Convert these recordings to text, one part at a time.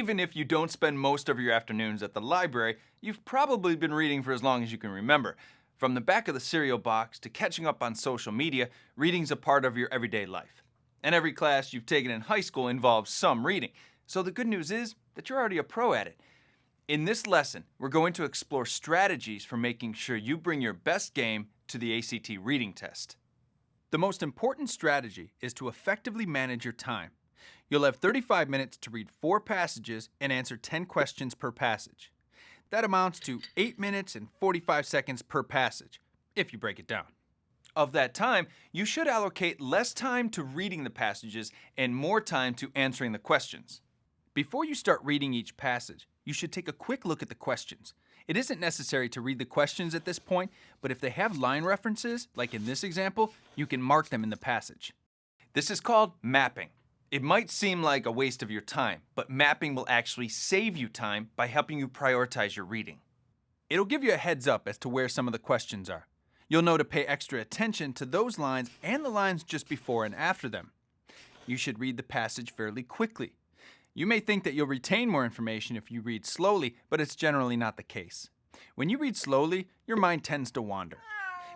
Even if you don't spend most of your afternoons at the library, you've probably been reading for as long as you can remember. From the back of the cereal box to catching up on social media, reading's a part of your everyday life. And every class you've taken in high school involves some reading. So the good news is that you're already a pro at it. In this lesson, we're going to explore strategies for making sure you bring your best game to the ACT reading test. The most important strategy is to effectively manage your time. You'll have 35 minutes to read 4 passages and answer 10 questions per passage. That amounts to 8 minutes and 45 seconds per passage, if you break it down. Of that time, you should allocate less time to reading the passages and more time to answering the questions. Before you start reading each passage, you should take a quick look at the questions. It isn't necessary to read the questions at this point, but if they have line references, like in this example, you can mark them in the passage. This is called mapping. It might seem like a waste of your time, but mapping will actually save you time by helping you prioritize your reading. It'll give you a heads up as to where some of the questions are. You'll know to pay extra attention to those lines and the lines just before and after them. You should read the passage fairly quickly. You may think that you'll retain more information if you read slowly, but it's generally not the case. When you read slowly, your mind tends to wander.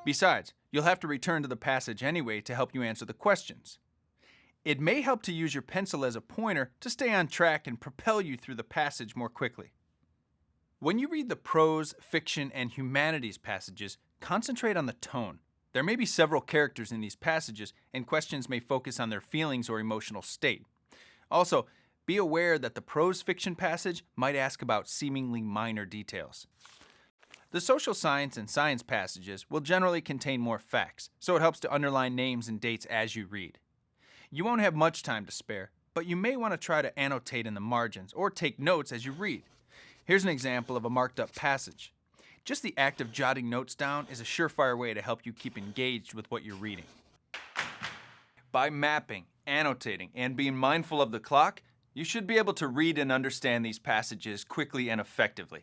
Besides, you'll have to return to the passage anyway to help you answer the questions. It may help to use your pencil as a pointer to stay on track and propel you through the passage more quickly. When you read the prose, fiction, and humanities passages, concentrate on the tone. There may be several characters in these passages, and questions may focus on their feelings or emotional state. Also, be aware that the prose fiction passage might ask about seemingly minor details. The social science and science passages will generally contain more facts, so it helps to underline names and dates as you read. You won't have much time to spare, but you may want to try to annotate in the margins or take notes as you read. Here's an example of a marked up passage. Just the act of jotting notes down is a surefire way to help you keep engaged with what you're reading. By mapping, annotating, and being mindful of the clock, you should be able to read and understand these passages quickly and effectively.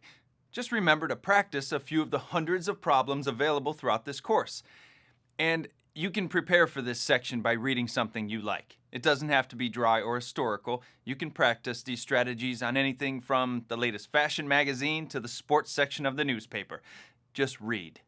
Just remember to practice a few of the hundreds of problems available throughout this course. And you can prepare for this section by reading something you like. It doesn't have to be dry or historical. You can practice these strategies on anything from the latest fashion magazine to the sports section of the newspaper. Just read.